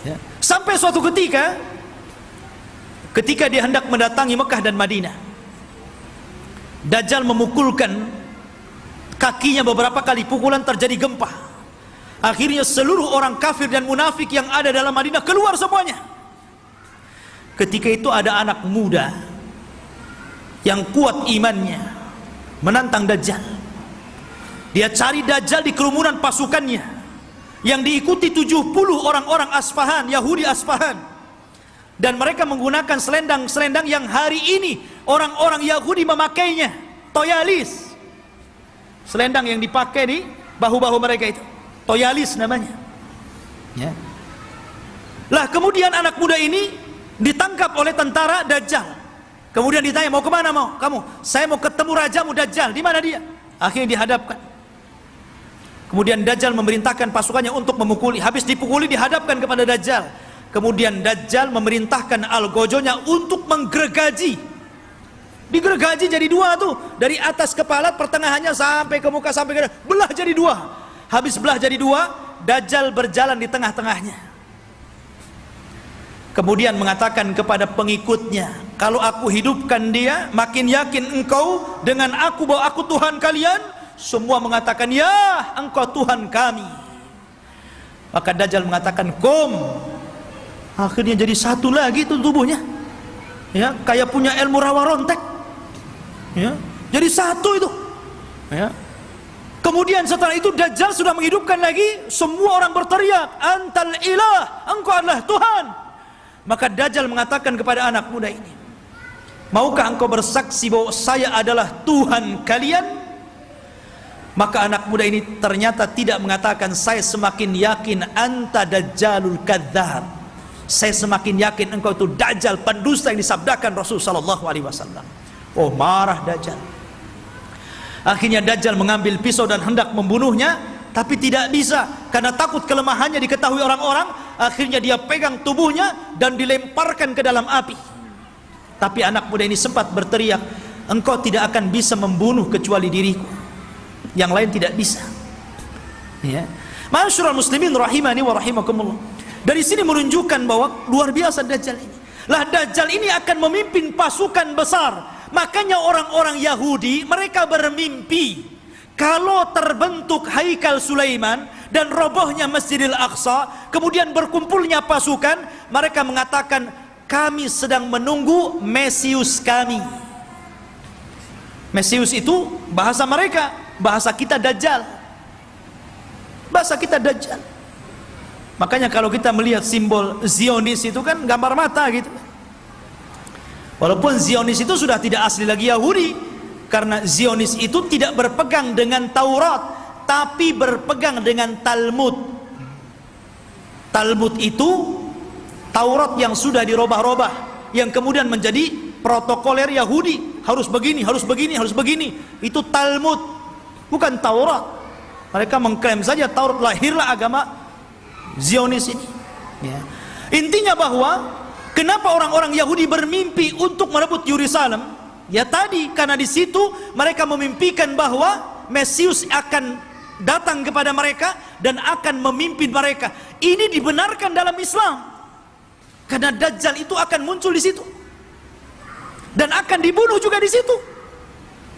Ya. Sampai suatu ketika dia hendak mendatangi Mekah dan Madinah, Dajjal memukulkan kakinya beberapa kali, pukulan terjadi gempa. Akhirnya seluruh orang kafir dan munafik yang ada dalam Madinah keluar semuanya. Ketika itu ada anak muda yang kuat imannya menantang Dajjal. Dia cari Dajjal di kerumunan pasukannya yang diikuti 70 orang-orang Asfahan, Yahudi Asfahan. Dan mereka menggunakan selendang-selendang yang hari ini orang-orang Yahudi memakainya, toyalis. Selendang yang dipakai di bahu-bahu mereka itu, toyalis namanya. Ya. Lah kemudian anak muda ini ditangkap oleh tentara Dajjal. Kemudian ditanya, mau kemana mau kamu? Saya mau ketemu rajamu Dajjal. Di mana dia? Akhirnya dihadapkan. Kemudian Dajjal memerintahkan pasukannya untuk memukuli. Habis dipukuli dihadapkan kepada Dajjal. Kemudian Dajjal memerintahkan algojonya untuk menggergaji. Digergaji jadi dua tuh, dari atas kepala pertengahannya sampai ke muka sampai ke belah jadi dua. Habis belah jadi dua, Dajjal berjalan di tengah-tengahnya. Kemudian mengatakan kepada pengikutnya, kalau aku hidupkan dia, makin yakin engkau dengan aku bahwa aku Tuhan kalian. Semua mengatakan, ya engkau Tuhan kami. Maka Dajjal mengatakan, kum. Akhirnya jadi satu lagi itu tubuhnya, ya, kayak punya ilmu rawa rontek, ya, jadi satu itu, ya. Kemudian setelah itu Dajjal sudah menghidupkan lagi. Semua orang berteriak, antal ilah, engkau adalah Tuhan. Maka Dajjal mengatakan kepada anak muda ini, maukah engkau bersaksi bahwa saya adalah Tuhan kalian? Maka anak muda ini ternyata tidak mengatakan, saya semakin yakin anta dajjalul kadzdzab. Saya semakin yakin engkau itu Dajjal, pendusta yang disabdakan Rasul sallallahu alaihi wasallam. Oh, marah Dajjal. Akhirnya Dajjal mengambil pisau dan hendak membunuhnya, tapi tidak bisa karena takut kelemahannya diketahui orang-orang. Akhirnya dia pegang tubuhnya dan dilemparkan ke dalam api. Tapi anak muda ini sempat berteriak, engkau tidak akan bisa membunuh kecuali diriku, yang lain tidak bisa. Ya. Ma'asyiral muslimin rahimani wa rahimakumullah. Dari sini menunjukkan bahwa luar biasa Dajjal ini. Lah Dajjal ini akan memimpin pasukan besar. Makanya orang-orang Yahudi mereka bermimpi kalau terbentuk Haikal Sulaiman dan robohnya Masjidil Aqsa, kemudian berkumpulnya pasukan, mereka mengatakan, kami sedang menunggu Mesius kami. Mesius itu bahasa mereka, bahasa kita Dajjal. Bahasa kita Dajjal. Makanya kalau kita melihat simbol Zionis itu kan gambar mata gitu. Walaupun Zionis itu sudah tidak asli lagi Yahudi, karena Zionis itu tidak berpegang dengan Taurat, tapi berpegang dengan Talmud. Talmud itu Taurat yang sudah dirobah-robah, yang kemudian menjadi protokoler Yahudi, harus begini, harus begini, harus begini. Itu Talmud, bukan Taurat. Mereka mengklaim saja Taurat, lahirlah agama Zionis ini, ya. Intinya bahwa kenapa orang-orang Yahudi bermimpi untuk merebut Yerusalem? Ya tadi, karena di situ mereka memimpikan bahwa Mesius akan datang kepada mereka dan akan memimpin mereka. Ini dibenarkan dalam Islam, karena Dajjal itu akan muncul di situ dan akan dibunuh juga di situ,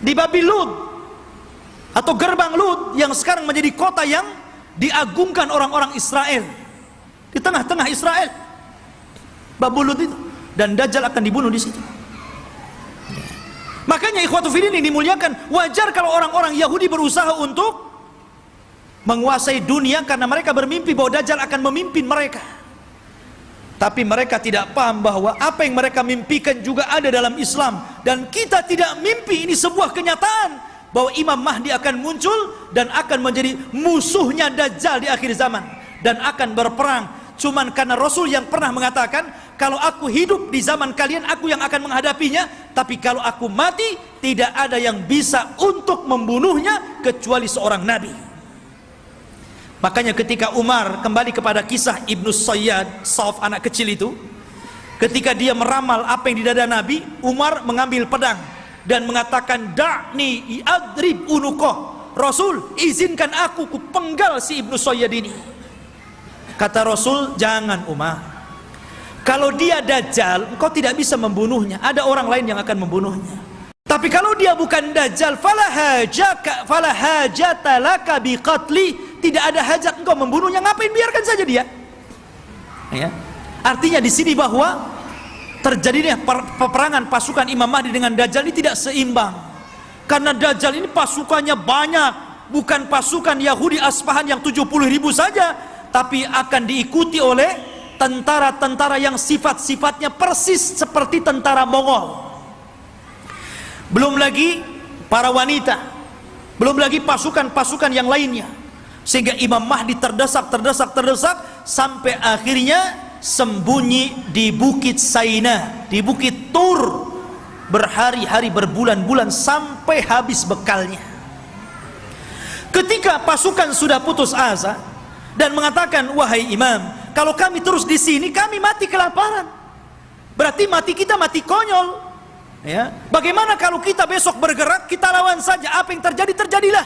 di Babil Lud atau gerbang Lud yang sekarang menjadi kota yang diagungkan orang-orang Israel, di tengah-tengah Israel, Babul Lud itu, dan Dajjal akan dibunuh di situ. Makanya ikhwatu fillah yang dimuliakan, wajar kalau orang-orang Yahudi berusaha untuk menguasai dunia karena mereka bermimpi bahwa Dajjal akan memimpin mereka. Tapi mereka tidak paham bahwa apa yang mereka mimpikan juga ada dalam Islam, dan kita tidak mimpi, ini sebuah kenyataan bahwa Imam Mahdi akan muncul dan akan menjadi musuhnya Dajjal di akhir zaman dan akan berperang. Cuman karena Rasul yang pernah mengatakan, kalau aku hidup di zaman kalian, aku yang akan menghadapinya, tapi kalau aku mati, tidak ada yang bisa untuk membunuhnya kecuali seorang nabi. Makanya ketika Umar, kembali kepada kisah Ibnu Sayyad, Sauf anak kecil itu, ketika dia meramal apa yang di dada Nabi, Umar mengambil pedang dan mengatakan, da'ni i'adrib unuqah, Rasul izinkan aku ku penggal si Ibnu Sayyad ini. Kata Rasul, jangan Umar, kalau dia Dajjal engkau tidak bisa membunuhnya, ada orang lain yang akan membunuhnya. Tapi kalau dia bukan Dajjal, fala hajata laka biqatli, tidak ada hajat engkau membunuhnya, ngapain, biarkan saja dia. Ya. Artinya di sini bahwa terjadinya peperangan pasukan Imam Mahdi dengan Dajjal ini tidak seimbang. Karena Dajjal ini pasukannya banyak, bukan pasukan Yahudi Aspahan yang 70.000 saja, tapi akan diikuti oleh tentara-tentara yang sifat-sifatnya persis seperti tentara Mongol. Belum lagi para wanita, belum lagi pasukan-pasukan yang lainnya. Sehingga Imam Mahdi terdesak sampai akhirnya sembunyi di Bukit Saina, di Bukit Tur, berhari-hari, berbulan-bulan sampai habis bekalnya. Ketika pasukan sudah putus asa dan mengatakan, wahai imam, kalau kami terus di sini kami mati kelaparan, berarti mati kita mati konyol. Ya, bagaimana kalau kita besok bergerak, kita lawan saja, apa yang terjadi terjadilah,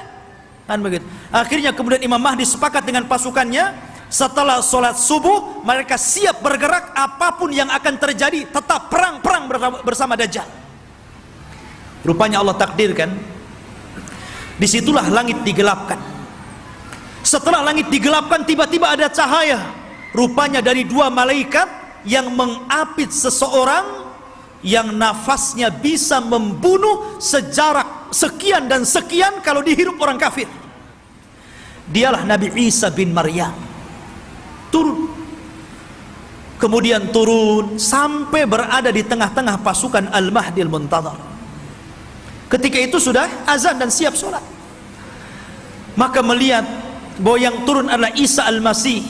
kan begitu. Akhirnya kemudian Imam Mahdi sepakat dengan pasukannya. Setelah sholat subuh mereka siap bergerak, apapun yang akan terjadi tetap perang bersama Dajjal. Rupanya Allah takdirkan, disitulah langit digelapkan. Setelah langit digelapkan, tiba-tiba ada cahaya, rupanya dari dua malaikat yang mengapit seseorang yang nafasnya bisa membunuh sejarak sekian dan sekian kalau dihirup orang kafir. Dialah Nabi Isa bin Maryam. Turun, kemudian turun sampai berada di tengah-tengah pasukan Al-Mahdi Al-Muntadhar. Ketika itu sudah azan dan siap sholat, maka melihat bahwa yang turun adalah Isa Al-Masih,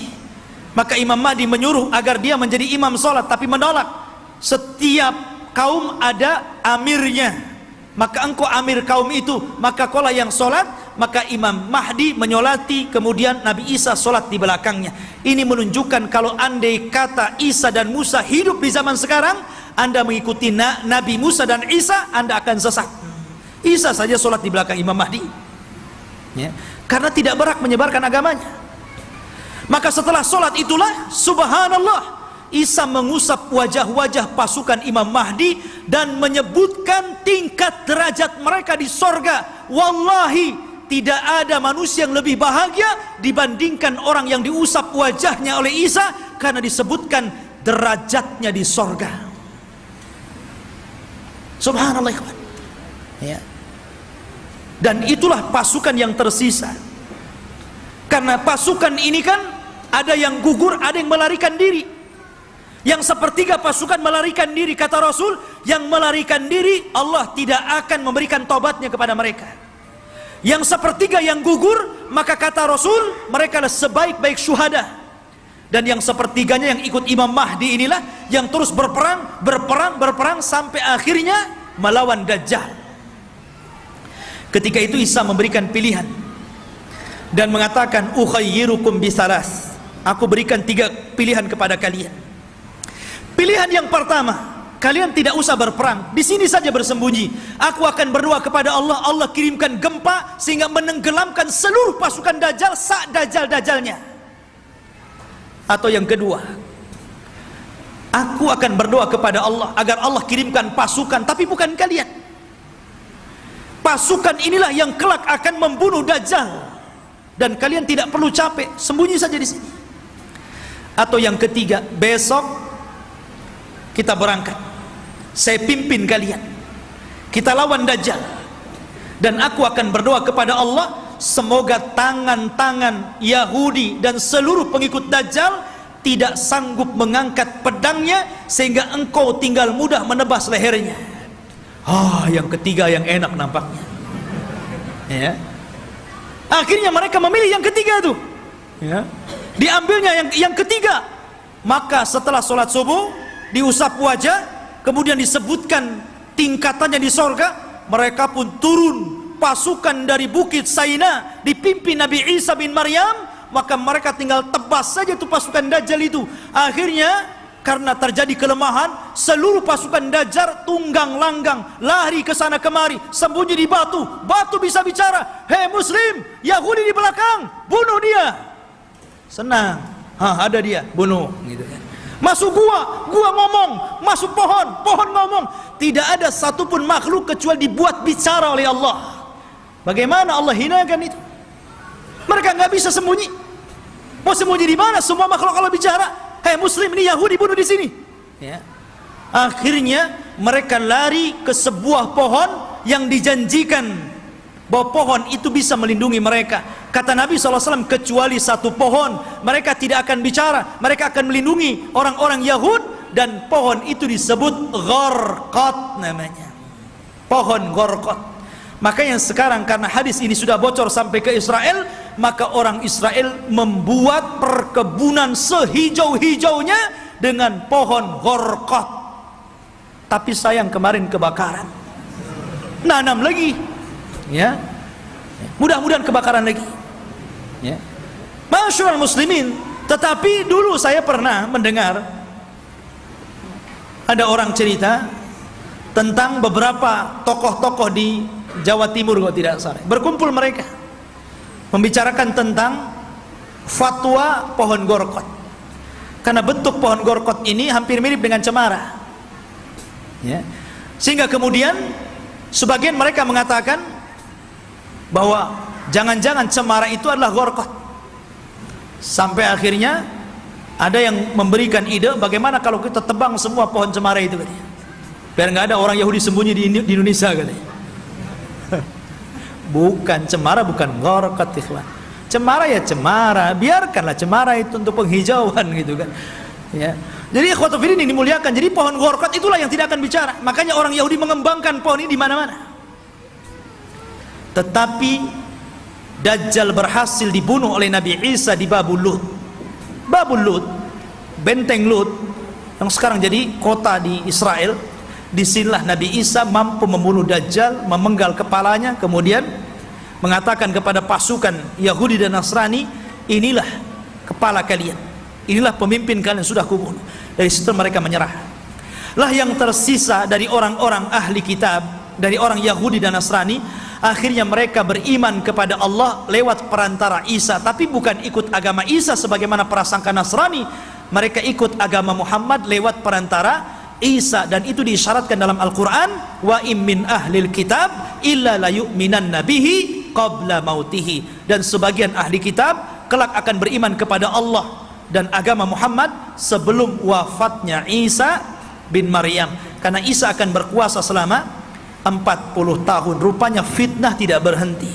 maka Imam Mahdi menyuruh agar dia menjadi imam sholat, tapi menolak. Setiap kaum ada amirnya, maka engkau amir kaum itu, maka kaulah yang sholat. Maka Imam Mahdi menyolati, kemudian Nabi Isa sholat di belakangnya. Ini menunjukkan kalau andai kata Isa dan Musa hidup di zaman sekarang, Anda mengikuti Nabi Musa dan Isa, Anda akan sesat. Isa saja sholat di belakang Imam Mahdi, ya, karena tidak berhak menyebarkan agamanya. Maka setelah sholat itulah, subhanallah, Isa mengusap wajah-wajah pasukan Imam Mahdi dan menyebutkan tingkat derajat mereka di sorga. Wallahi, tidak ada manusia yang lebih bahagia dibandingkan orang yang diusap wajahnya oleh Isa, karena disebutkan derajatnya di sorga. Subhanallah, ikhwan. Ya. Dan itulah pasukan yang tersisa. Karena pasukan ini kan ada yang gugur, ada yang melarikan diri. Yang sepertiga pasukan melarikan diri, kata Rasul, yang melarikan diri Allah tidak akan memberikan tobatnya kepada mereka. Yang sepertiga yang gugur, maka kata Rasul, mereka adalah sebaik-baik syuhada. Dan yang sepertiganya yang ikut Imam Mahdi inilah yang terus berperang sampai akhirnya melawan Dajjal. Ketika itu Isa memberikan pilihan dan mengatakan, ukhayyirukum bisalas, aku berikan 3 pilihan kepada kalian. Pilihan yang pertama, kalian tidak usah berperang, di sini saja bersembunyi. Aku akan berdoa kepada Allah, Allah kirimkan gempa sehingga menenggelamkan seluruh pasukan Dajjal, Dajjal-Dajjalnya. Atau yang kedua, aku akan berdoa kepada Allah agar Allah kirimkan pasukan, tapi bukan kalian. Pasukan inilah yang kelak akan membunuh Dajjal, dan kalian tidak perlu capek, sembunyi saja di sini. Atau yang ketiga, besok kita berangkat, saya pimpin kalian, kita lawan Dajjal, dan aku akan berdoa kepada Allah, semoga tangan-tangan Yahudi dan seluruh pengikut Dajjal tidak sanggup mengangkat pedangnya sehingga engkau tinggal mudah menebas lehernya. Yang ketiga yang enak nampaknya, ya. Akhirnya mereka memilih yang ketiga itu, ya. Diambilnya yang ketiga. Maka setelah sholat subuh diusap wajah, kemudian disebutkan tingkatannya di sorga, mereka pun turun, pasukan dari Bukit Saina dipimpin Nabi Isa bin Maryam, maka mereka tinggal tebas saja tuh pasukan Dajjal itu. Akhirnya karena terjadi kelemahan, seluruh pasukan Dajjal tunggang langgang, lari ke sana kemari, sembunyi di batu. Batu bisa bicara, hei muslim, Yahudi di belakang, bunuh dia. Senang, ada dia, bunuh gitu kan. Masuk gua ngomong, masuk pohon ngomong. Tidak ada satupun makhluk kecuali dibuat bicara oleh Allah. Bagaimana Allah hinakan itu? Mereka nggak bisa sembunyi. Mau sembunyi di mana? Semua makhluk kalau bicara, hei muslim, ini Yahudi bunuh di sini. Ya. Akhirnya mereka lari ke sebuah pohon yang dijanjikan bahwa pohon itu bisa melindungi mereka. Kata Nabi SAW, kecuali satu pohon mereka tidak akan bicara, mereka akan melindungi orang-orang Yahud, dan pohon itu disebut Gharqad namanya, pohon Gharqad. Makanya sekarang karena hadis ini sudah bocor sampai ke Israel, maka orang Israel membuat perkebunan sehijau-hijaunya dengan pohon Gharqad. Tapi sayang kemarin kebakaran, nanam lagi, ya, mudah-mudahan kebakaran lagi, ya. Masyaallah muslimin. Tetapi dulu saya pernah mendengar ada orang cerita tentang beberapa tokoh-tokoh di Jawa Timur kalau tidak salah, berkumpul mereka membicarakan tentang fatwa pohon Gharqad, karena bentuk pohon Gharqad ini hampir mirip dengan cemara, ya. Sehingga kemudian sebagian mereka mengatakan bahwa jangan-jangan cemara itu adalah Gharqad. Sampai akhirnya ada yang memberikan ide, bagaimana kalau kita tebang semua pohon cemara itu, katanya, biar nggak ada orang Yahudi sembunyi di Indonesia, katanya. Bukan cemara, bukan Gharqad, ikhwan. Cemara ya cemara, biarkanlah cemara itu untuk penghijauan gitu kan, ya. Jadi ikhwatu fillah ini dimuliakan. Jadi pohon Gharqad itulah yang tidak akan bicara. Makanya orang Yahudi mengembangkan pohon ini di mana-mana. Tetapi Dajjal berhasil dibunuh oleh Nabi Isa di Babul Lut. Babul Lut, benteng Lut yang sekarang jadi kota di Israel. Disinilah Nabi Isa mampu membunuh Dajjal, memenggal kepalanya, kemudian mengatakan kepada pasukan Yahudi dan Nasrani, inilah kepala kalian, inilah pemimpin kalian, sudah kubunuh. Dari situ mereka menyerah. Lah yang tersisa dari orang-orang ahli kitab, dari orang Yahudi dan Nasrani, akhirnya mereka beriman kepada Allah lewat perantara Isa, tapi bukan ikut agama Isa sebagaimana prasangka Nasrani. Mereka ikut agama Muhammad lewat perantara Isa, dan itu diisyaratkan dalam Al-Quran, wa im min ahlil kitab illa la yu'minan nabihi qabla mautihi. Dan sebagian ahli kitab kelak akan beriman kepada Allah dan agama Muhammad sebelum wafatnya Isa bin Maryam, karena Isa akan berkuasa selama 40 tahun. Rupanya fitnah tidak berhenti.